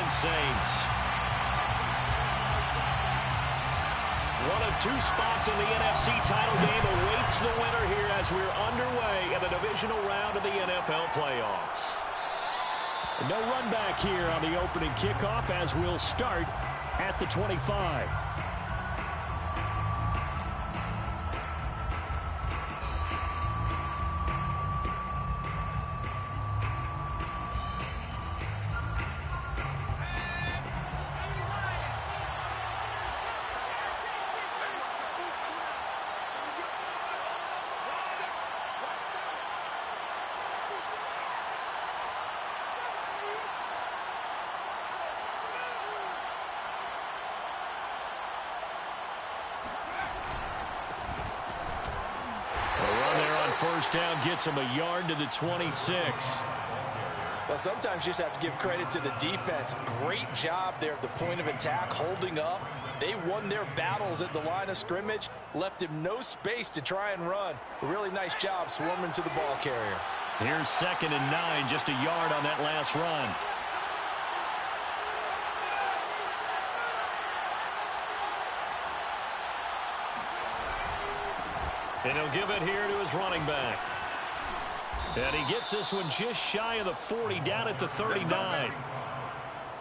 Orleans Saints. One of two spots in the NFC title game awaits the winner here as we're underway in the divisional round of the NFL playoffs. No run back here on the opening kickoff as we'll start at the 25. First down gets him a yard to the 26. Well, sometimes you just have to give credit to the defense. Great job there at the point of attack, holding up. They won their battles at the line of scrimmage, left him no space to try and run. A really nice job swarming to the ball carrier. Here's 2nd and 9, just a yard on that last run. And he'll give it here to his running back. And he gets this one just shy of the 40, down at the 39.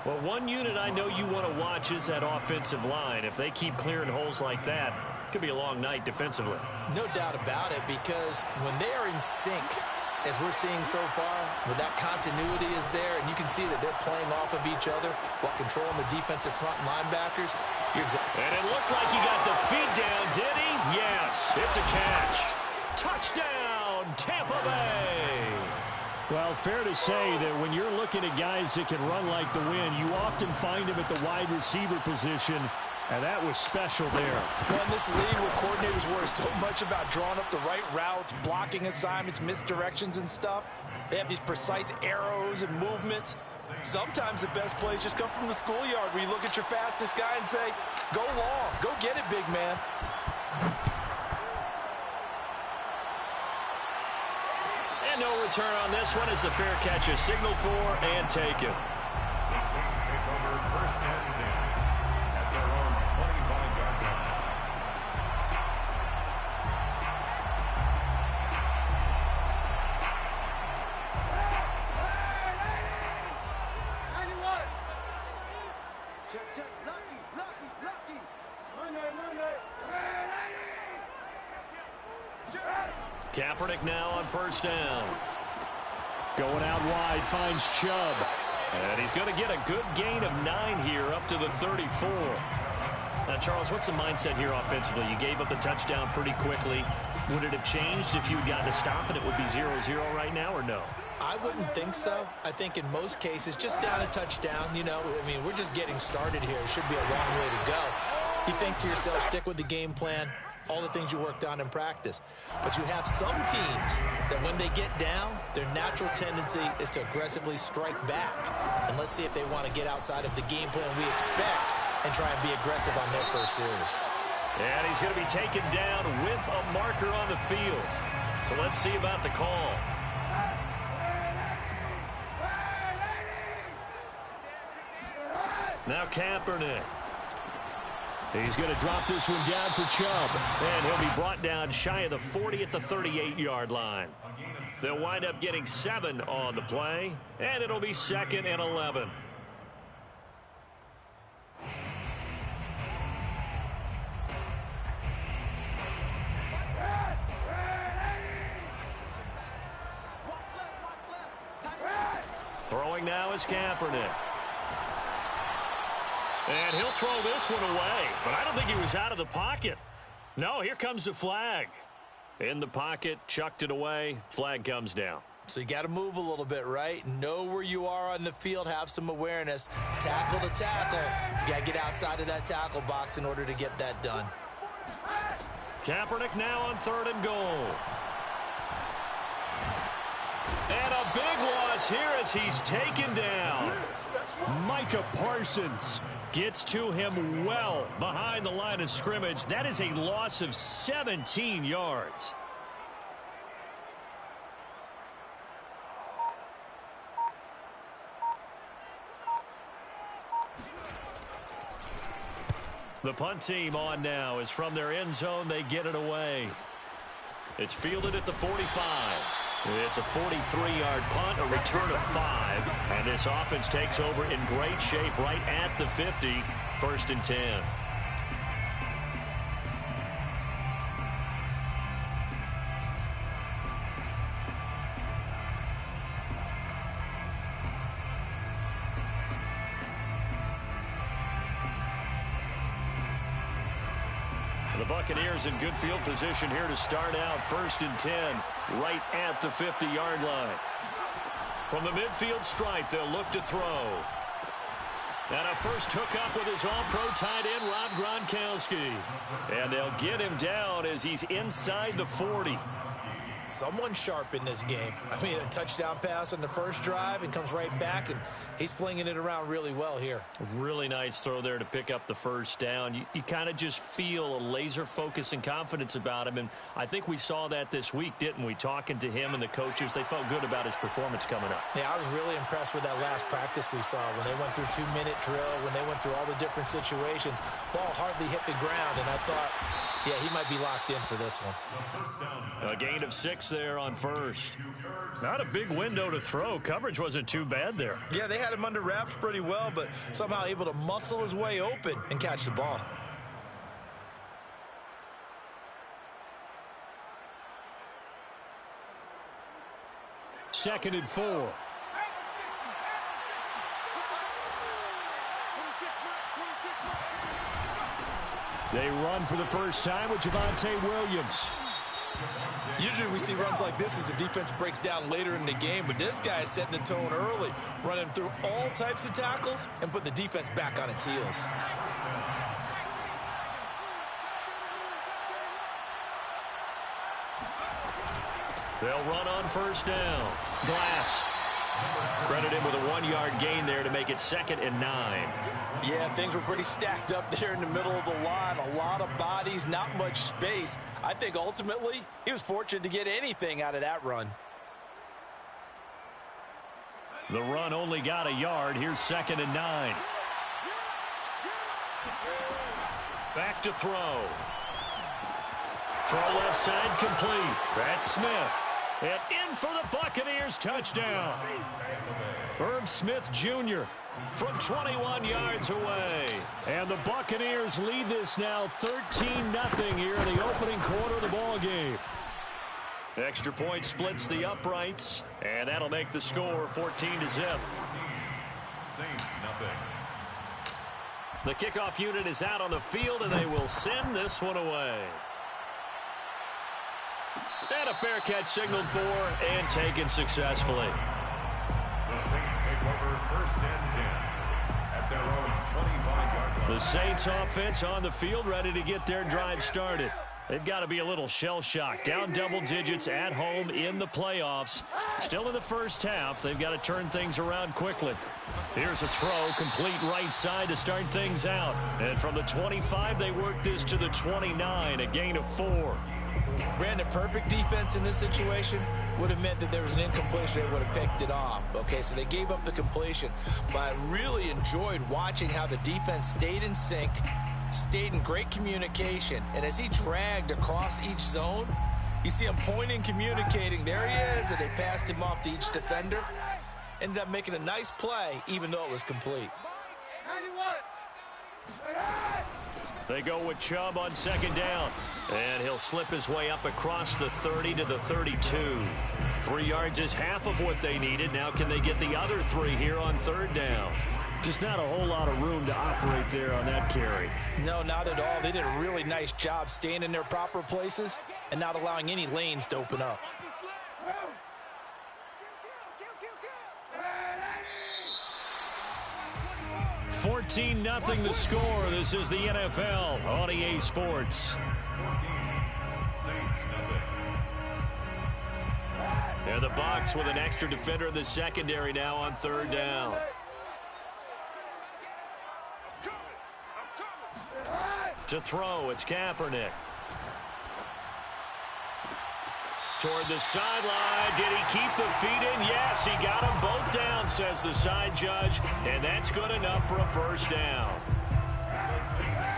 Well, one unit I know you want to watch is that offensive line. If they keep clearing holes like that, it could be a long night defensively. No doubt about it, because when they are in sync, as we're seeing so far, when that continuity is there, and you can see that they're playing off of each other while controlling the defensive front linebackers. And it looked like he got the feet down, did he? Yes, it's a catch. Touchdown, Tampa Bay. Well, fair to say that when you're looking at guys that can run like the wind, you often find them at the wide receiver position, and that was special there. Well, in this league where coordinators worry so much about drawing up the right routes, blocking assignments, misdirections and stuff, they have these precise arrows and movements. Sometimes the best plays just come from the schoolyard where you look at your fastest guy and say, go long, go get it, big man. And no return on this one as the fair catch is signaled for and taken. The Saints take over 1st and 10 at their own 25-yard line. Kaepernick now on 1st down. Going out wide, finds Chubb. And he's going to get a good gain of 9 here up to the 34. Now, Charles, what's the mindset here offensively? You gave up the touchdown pretty quickly. Would it have changed if you had gotten to stop and it would be 0-0 right now, or no? I wouldn't think so. I think in most cases, just down a touchdown, you know, I mean, we're just getting started here. It should be a long way to go. You think to yourself, stick with the game plan, all the things you worked on in practice. But you have some teams that when they get down, their natural tendency is to aggressively strike back. And let's see if they want to get outside of the game plan we expect and try and be aggressive on their first series. And he's going to be taken down with a marker on the field. So let's see about the call. Now Kaepernick. He's going to drop this one down for Chubb. And he'll be brought down shy of the 40 at the 38-yard line. They'll wind up getting 7 on the play. And it'll be 2nd and 11. Throwing now is Kaepernick. And he'll throw this one away. But I don't think he was out of the pocket. No, here comes the flag. In the pocket, chucked it away. Flag comes down. So you got to move a little bit, right? Know where you are on the field. Have some awareness. Tackle to tackle. You got to get outside of that tackle box in order to get that done. Kaepernick now on 3rd and goal. And a big loss here as he's taken down. Micah Parsons gets to him well behind the line of scrimmage. That is a loss of 17 yards. The punt team on now is from their end zone. They get it away. It's fielded at the 45. It's a 43-yard punt, a return of 5. And this offense takes over in great shape right at the 50, 1st and 10. The Buccaneers in good field position here to start out. 1st and 10, right at the 50-yard line. From the midfield stripe, they'll look to throw. And a first hookup with his all-pro tight end, Rob Gronkowski. And they'll get him down as he's inside the 40. Someone sharp in this game. I mean, a touchdown pass on the first drive and comes right back, and he's flinging it around really well here. A really nice throw there to pick up the first down. You kind of just feel a laser focus and confidence about him, and I think we saw that this week, didn't we? Talking to him and the coaches, they felt good about his performance coming up. Yeah, I was really impressed with that last practice we saw when they went through 2-minute drill, when they went through all the different situations. Ball hardly hit the ground, and I thought, yeah, he might be locked in for this one. A gain of 6 there on first. Not a big window to throw. Coverage wasn't too bad there. Yeah, they had him under wraps pretty well, but somehow able to muscle his way open and catch the ball. Second and 4. They run for the first time with Javonte Williams. Usually we see runs like this as the defense breaks down later in the game, but this guy is setting the tone early, running through all types of tackles and putting the defense back on its heels. They'll run on first down. Glass. Credit him with a 1-yard gain there to make it 2nd and 9. Yeah, things were pretty stacked up there in the middle of the line. A lot of bodies, not much space. I think ultimately he was fortunate to get anything out of that run. The run only got a yard. Here's 2nd and 9. Back to throw. Throw left side complete. That's Smith. And in for the Buccaneers, touchdown. Irv Smith Jr. from 21 yards away. And the Buccaneers lead this now 13-0 here in the opening quarter of the ball game. Extra point splits the uprights, and that'll make the score 14-0. Saints, nothing. The kickoff unit is out on the field, and they will send this one away. And a fair catch signaled for and taken successfully. The Saints take over 1st and 10 at their own 25-yard line. The Saints offense on the field ready to get their drive started. They've got to be a little shell-shocked. Down double digits at home in the playoffs. Still in the first half. They've got to turn things around quickly. Here's a throw, complete right side to start things out. And from the 25, they work this to the 29, a gain of 4. Brandon, perfect defense in this situation would have meant that there was an incompletion. They would have picked it off. Okay, so they gave up the completion. But I really enjoyed watching how the defense stayed in sync, stayed in great communication. And as he dragged across each zone, you see him pointing, communicating. There he is, and they passed him off to each defender. Ended up making a nice play, even though it was complete. They go with Chubb on 2nd down. And he'll slip his way up across the 30 to the 32. 3 yards is half of what they needed. Now can they get the other 3 here on 3rd down? Just not a whole lot of room to operate there on that carry. No, not at all. They did a really nice job staying in their proper places and not allowing any lanes to open up. $14-0 the score. This is the NFL on EA Sports. 14, Saints, nothing. And the Bucs with an extra defender in the secondary now on 3rd down. To throw, it's Kaepernick. Toward the sideline. Did he keep the feet in? Yes, he got them both down, says the side judge. And that's good enough for a 1st down. The Saints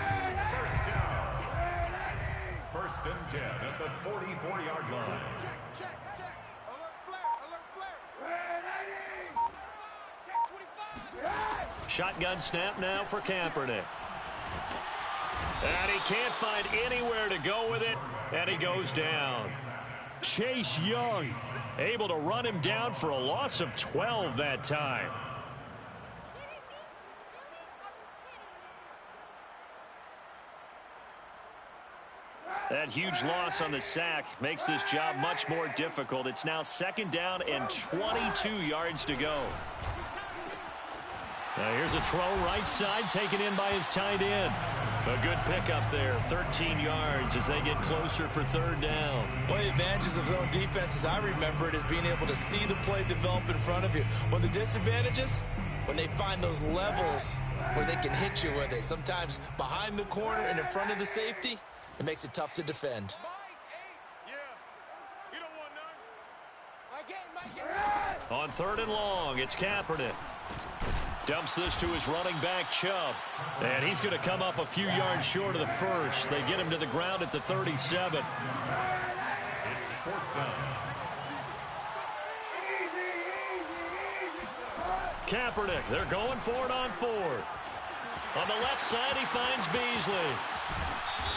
First and 10 at the 44-yard line. Check. Alert flare. Check 25. Shotgun snap now for Kaepernick. And he can't find anywhere to go with it, and he goes down. Chase Young able to run him down for a loss of 12 that time. That huge loss on the sack makes this job much more difficult. It's now 2nd down and 22 yards to go. Now here's a throw right side taken in by his tight end. A good pickup there, 13 yards as they get closer for 3rd down. One of the advantages of zone defense, as I remember it, is being able to see the play develop in front of you. One of the disadvantages, when they find those levels where they can hit you with it, sometimes behind the corner and in front of the safety, it makes it tough to defend. On 3rd and long, it's Kaepernick. Dumps this to his running back, Chubb. And he's going to come up a few yards short of the first. They get him to the ground at the 37. It's 4th down. Kaepernick, they're going for it on 4th. On the left side, he finds Beasley.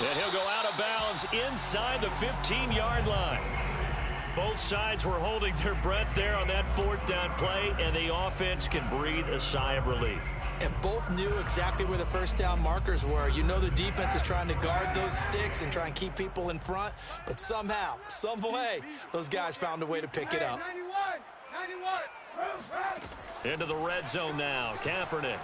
And he'll go out of bounds inside the 15-yard line. Both sides were holding their breath there on that 4th down play, and the offense can breathe a sigh of relief. And both knew exactly where the 1st down markers were. You know the defense is trying to guard those sticks and try and keep people in front, but somehow, some way, those guys found a way to pick it up. 91. Into the red zone now. Kaepernick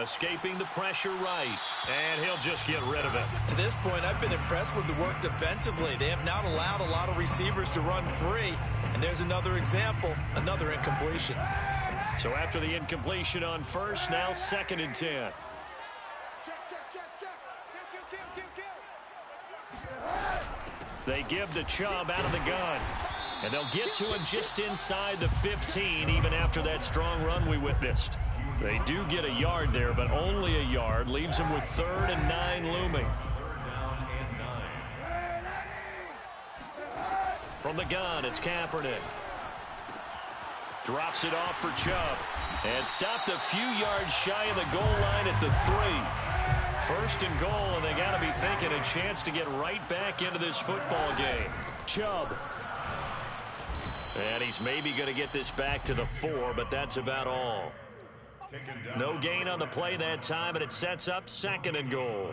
escaping the pressure right, and he'll just get rid of it. To this point, I've been impressed with the work defensively. They have not allowed a lot of receivers to run free, and there's another example, another incompletion. So after the incompletion on 1st, now 2nd and 10. Check. They give the Chubb out of the gun, and they'll get to him just inside the 15, even after that strong run we witnessed. They do get a yard there, but only a yard. Leaves him with 3rd and 9 looming. 3rd down and 9. From the gun, it's Kaepernick. Drops it off for Chubb. And stopped a few yards shy of the goal line at the 3. 1st and goal, and they got to be thinking a chance to get right back into this football game. Chubb. And he's maybe going to get this back to the 4, but that's about all. No gain on the play that time, and it sets up 2nd and goal.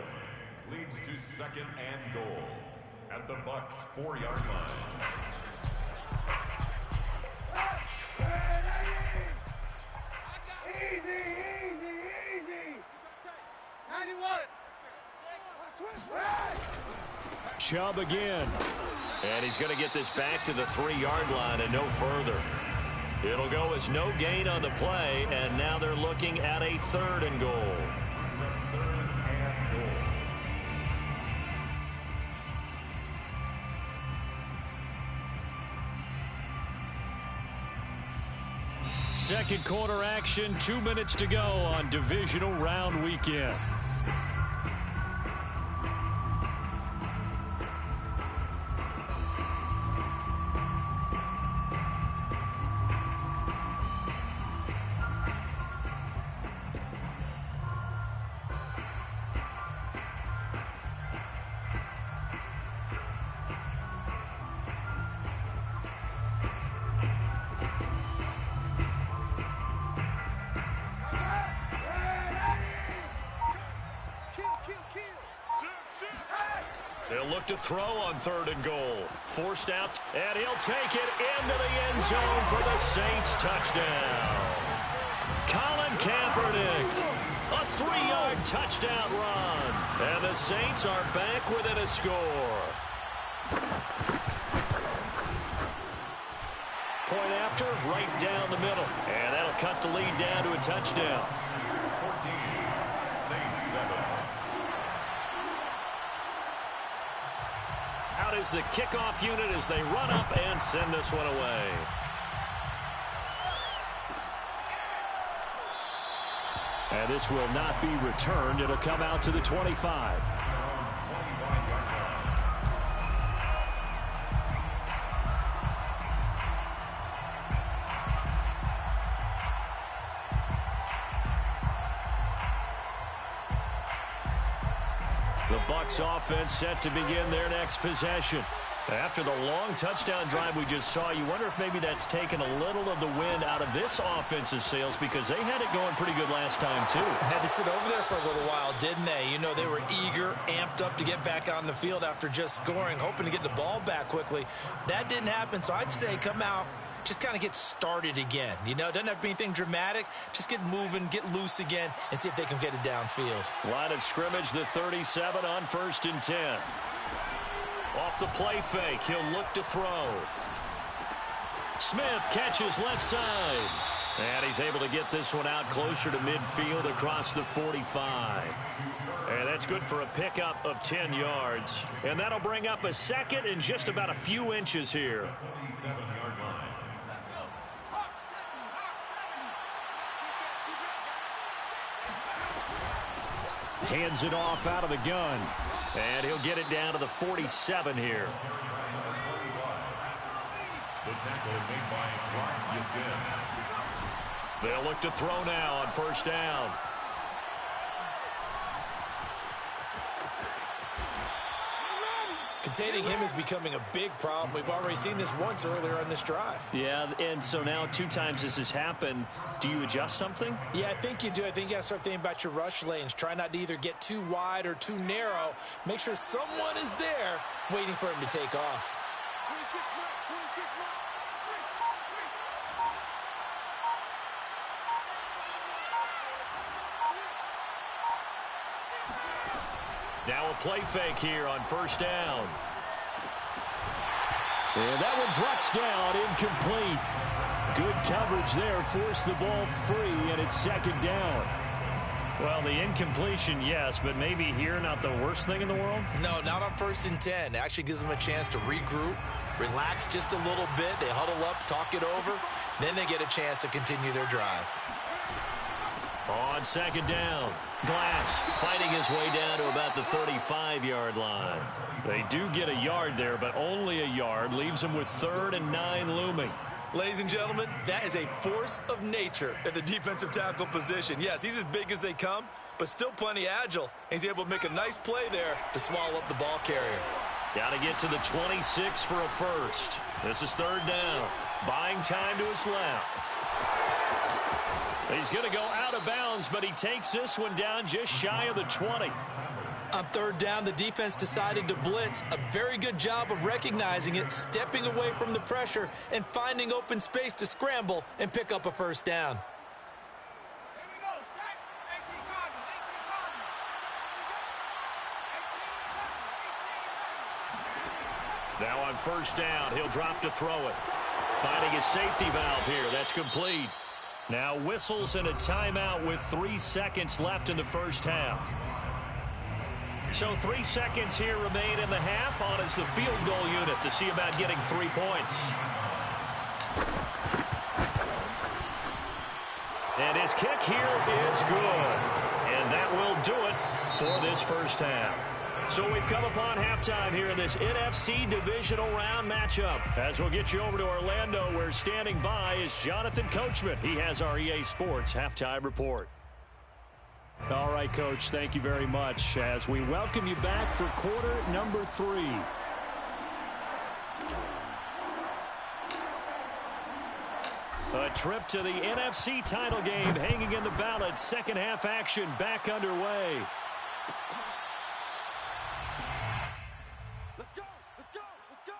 Leads to 2nd and goal at the Bucs' 4-yard line. Easy. 91. Chubb again. And he's going to get this back to the 3-yard line and no further. It'll go as no gain on the play, and now they're looking at a 3rd and goal. It's a 3rd and goal. Second quarter action, 2 minutes to go on divisional round weekend. They'll look to throw on 3rd and goal. Forced out, and he'll take it into the end zone for the Saints touchdown. Colin Kaepernick, a 3-yard touchdown run. And the Saints are back within a score. Point after, right down the middle. And that'll cut the lead down to a touchdown. 14, Saints 7. Out is the kickoff unit as they run up and send this one away. And this will not be returned. It'll come out to the 25. The Bucs offense set to begin their next possession. After the long touchdown drive we just saw, you wonder if maybe that's taken a little of the wind out of this offense's sails, because they had it going pretty good last time, too. Had to sit over there for a little while, didn't they? You know, they were eager, amped up to get back on the field after just scoring, hoping to get the ball back quickly. That didn't happen, so I'd say come out, just kind of get started again. You know, it doesn't have to be anything dramatic. Just get moving, get loose again, and see if they can get it downfield. Line of scrimmage, the 37 on 1st and 10. Off the play fake, he'll look to throw. Smith catches left side. And he's able to get this one out closer to midfield across the 45. And that's good for a pickup of 10 yards. And that'll bring up a second and just about a few inches here. Hands it off out of the gun. And he'll get it down to the 47 here. The tackle made by Clark Yasin. They'll look to throw now on 1st down. Containing him is becoming a big problem. We've already seen this once earlier on this drive. Yeah, and so now 2 times this has happened. Do you adjust something? Yeah, I think you do. I think you got to start thinking about your rush lanes. Try not to either get too wide or too narrow. Make sure someone is there waiting for him to take off. Now a play fake here on 1st down. And that one drops down, incomplete. Good coverage there, forced the ball free, and it's 2nd down. Well, the incompletion, yes, but maybe here not the worst thing in the world? No, not on 1st and 10. It actually gives them a chance to regroup, relax just a little bit. They huddle up, talk it over. Then they get a chance to continue their drive. On 2nd down, Glass fighting his way down to about the 35-yard line. They do get a yard there, but only a yard. Leaves them with 3rd and 9 looming. Ladies and gentlemen, that is a force of nature at the defensive tackle position. Yes, he's as big as they come, but still plenty agile. He's able to make a nice play there to swallow up the ball carrier. Got to get to the 26 for a first. This is 3rd down. Buying time to his left. He's going to go out of bounds, but he takes this one down just shy of the 20. On 3rd down, the defense decided to blitz. A very good job of recognizing it, stepping away from the pressure, and finding open space to scramble and pick up a 1st down. Now on 1st down, he'll drop to throw it. Finding his safety valve here. That's complete. Now whistles and a timeout with 3 seconds left in the 1st half. So 3 seconds here remain in the half. On is the field goal unit to see about getting 3 points. And his kick here is good. And that will do it for this 1st half. So we've come upon halftime here in this NFC divisional round matchup. As we'll get you over to Orlando, where standing by is Jonathan Coachman. He has our EA Sports halftime report. All right, Coach, thank you very much as we welcome you back for quarter number 3. A trip to the NFC title game hanging in the balance. 2nd half action back underway. Let's go! Let's go! Let's go!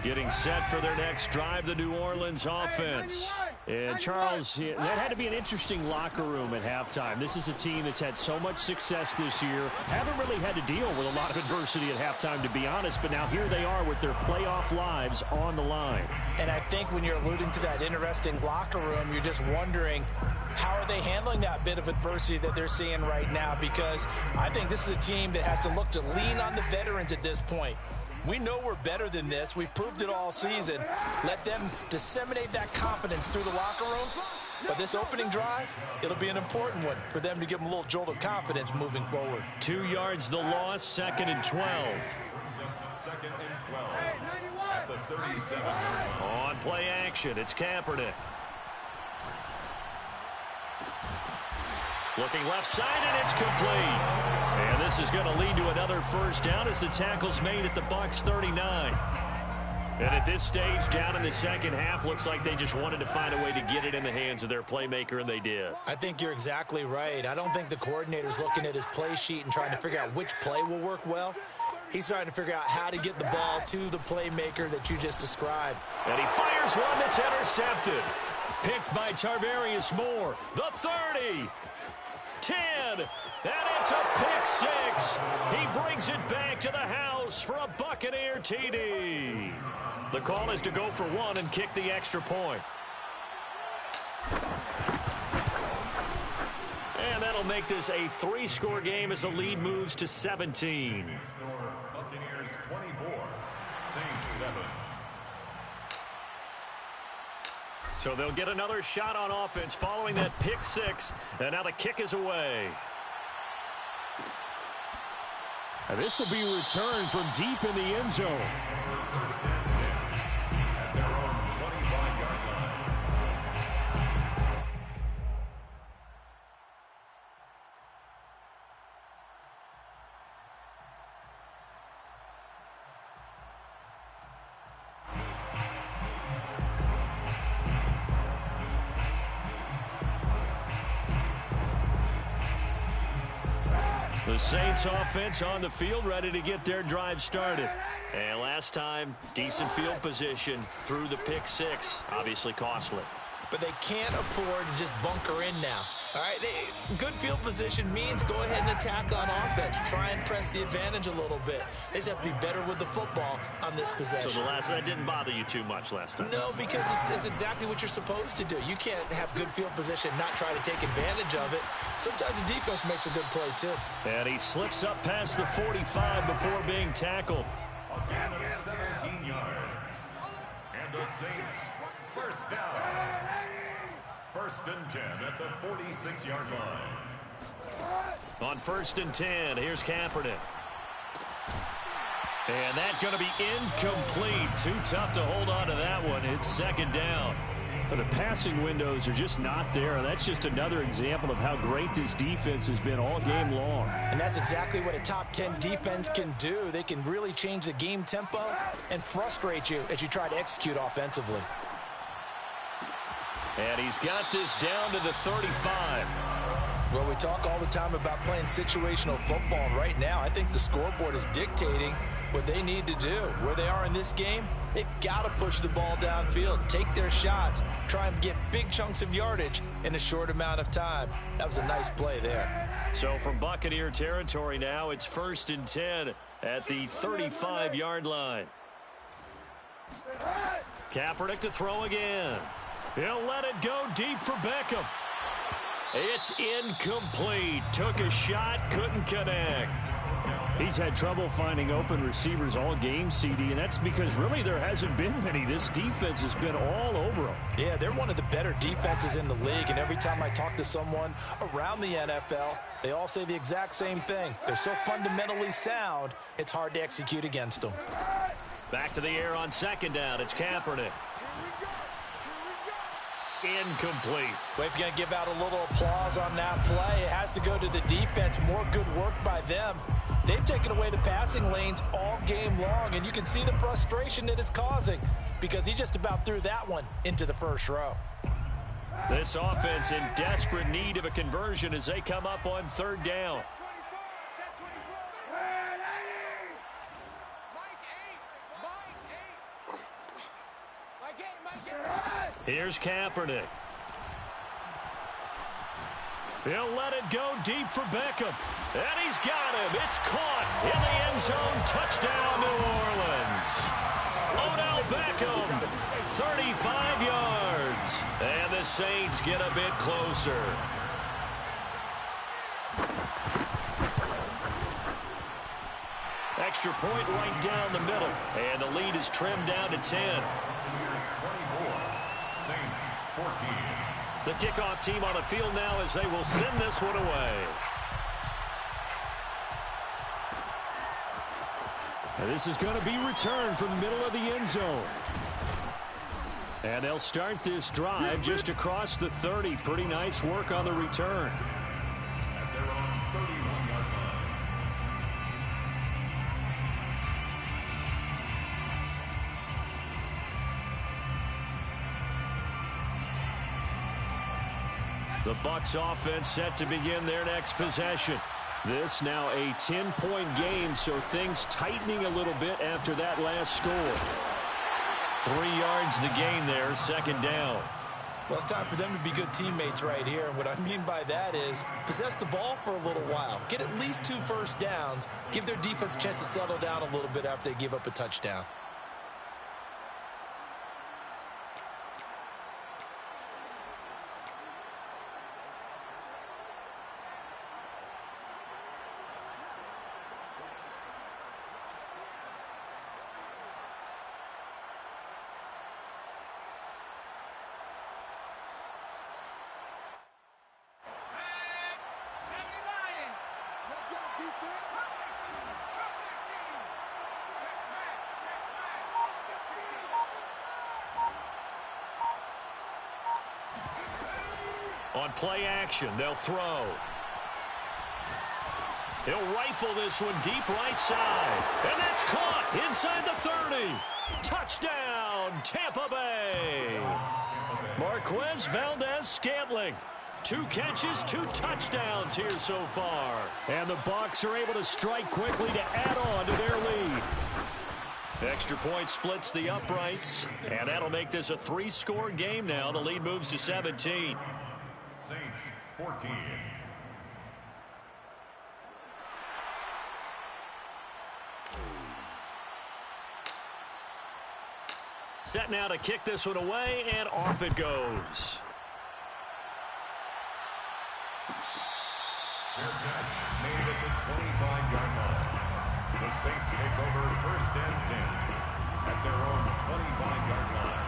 Getting set for their next drive, the New Orleans offense. And Charles, that had to be an interesting locker room at halftime. This is a team that's had so much success this year. Haven't really had to deal with a lot of adversity at halftime, to be honest. But now here they are with their playoff lives on the line. And I think when you're alluding to that interesting locker room, you're just wondering, how are they handling that bit of adversity that they're seeing right now? Because I think this is a team that has to look to lean on the veterans at this point. We know we're better than this. We've proved it all season. Let them disseminate that confidence through the locker room, But this opening drive, it'll be an important one for them to give them a little jolt of confidence moving forward. 2 yards the loss, 2nd and 12. Second and 12 at the 37. On play action, it's Kaepernick. Looking left side, and it's complete. And this is going to lead to another first down as the tackle's made at the Bucs 39. And at this stage, down in the second half, looks like they just wanted to find a way to get it in the hands of their playmaker, and they did. I think you're exactly right. I don't think the coordinator's looking at his play sheet and trying to figure out which play will work well. He's trying to figure out how to get the ball to the playmaker that you just described. And he fires one that's intercepted. Picked by Tarvarius Moore. The 30. 10. And it's a pick six. He brings it back to the house for a Buccaneer TD. The call is to go for one and kick the extra point. And that'll make this a 3-score game as the lead moves to 17. Buccaneers 24, Saints 7. So they'll get another shot on offense following that pick six. And now the kick is away. And this will be returned from deep in the end zone. First and 10 at their own 25-yard line. The Saints offense on the field, ready to get their drive started. And last time, decent field position through the pick six. Obviously costly. But they can't afford to just bunker in now. All right, good field position means go ahead and attack on offense. Try and press the advantage a little bit. They just have to be better with the football on this possession. So that didn't bother you too much last time? No, because it's exactly what you're supposed to do. You can't have good field position, not try to take advantage of it. Sometimes the defense makes a good play, too. And he slips up past the 45 before being tackled. A gain of 17 yards. And the Saints, first down. First and 10 at the 46-yard line. On 1st and 10, here's Kaepernick. And that's going to be incomplete. Too tough to hold on to that one. It's 2nd down. But the passing windows are just not there. That's just another example of how great this defense has been all game long. And that's exactly what a top 10 defense can do. They can really change the game tempo and frustrate you as you try to execute offensively. And he's got this down to the 35. Well, we talk all the time about playing situational football, and right now I think the scoreboard is dictating what they need to do. Where they are in this game, they've got to push the ball downfield, take their shots, try and get big chunks of yardage in a short amount of time. That was a nice play there. So from Buccaneer territory now, it's 1st and 10 at the 35-yard line. Kaepernick to throw again. He'll let it go deep for Beckham. It's incomplete. Took a shot, couldn't connect. He's had trouble finding open receivers all game, CD, and that's because really there hasn't been many. This defense has been all over them. Yeah, they're one of the better defenses in the league, and every time I talk to someone around the NFL, they all say the exact same thing. They're so fundamentally sound, it's hard to execute against them. Back to the air on 2nd down. It's Kaepernick. Incomplete. Well, if you're going to give out a little applause on that play, it has to go to the defense. More good work by them. They've taken away the passing lanes all game long, and you can see the frustration that it's causing because he just about threw that one into the first row. This offense in desperate need of a conversion as they come up on 3rd down. Here's Kaepernick. He'll let it go deep for Beckham. And he's got him. It's caught in the end zone. Touchdown, New Orleans. Odell Beckham, 35 yards. And the Saints get a bit closer. Extra point right down the middle. And the lead is trimmed down to 10. Buccaneers 24, Saints 14. The kickoff team on the field now as they will send this one away. And this is going to be returned from the middle of the end zone. And they'll start this drive just across the 30. Pretty nice work on the return. At their own 31-yard line. The Bucs offense set to begin their next possession. This now a 10-point game, so things tightening a little bit after that last score. 3 yards the gain there, second down. Well, it's time for them to be good teammates right here. And what I mean by that is possess the ball for a little while. Get at least 2 first downs. Give their defense a chance to settle down a little bit after they give up a touchdown. On play action, they'll throw. He'll rifle this one deep right side. And that's caught inside the 30. Touchdown, Tampa Bay. Marquez Valdez-Scantling. 2 catches, 2 touchdowns here so far. And the Bucs are able to strike quickly to add on to their lead. Extra point splits the uprights. And that'll make this a 3-score game now. The lead moves to 17. Saints 14. Set now to kick this one away, and off it goes. Fair catch made at the 25-yard line. The Saints take over 1st and 10 at their own 25-yard line.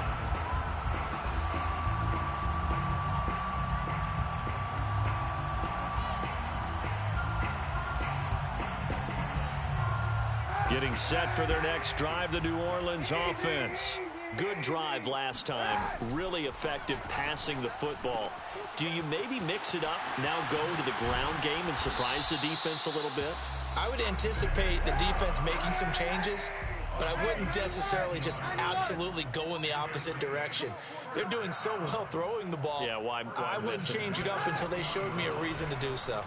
Getting set for their next drive, the New Orleans offense. Good drive last time. Really effective passing the football. Do you maybe mix it up, now go to the ground game and surprise the defense a little bit? I would anticipate the defense making some changes, but I wouldn't necessarily just absolutely go in the opposite direction. They're doing so well throwing the ball. Yeah, why I wouldn't change it up until they showed me a reason to do so.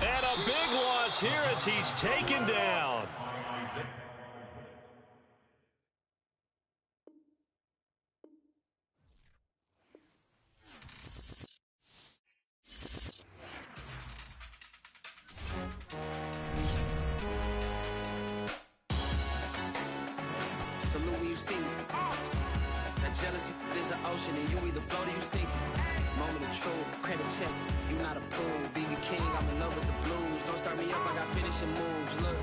And a big loss here as he's taken down. Salute when you see me. That jealousy is an ocean, and you either float or you sink. Moment of truth, credit check. You not approved. BB King, I'm in love with the blues. Don't start me up, I got finishing moves. Look.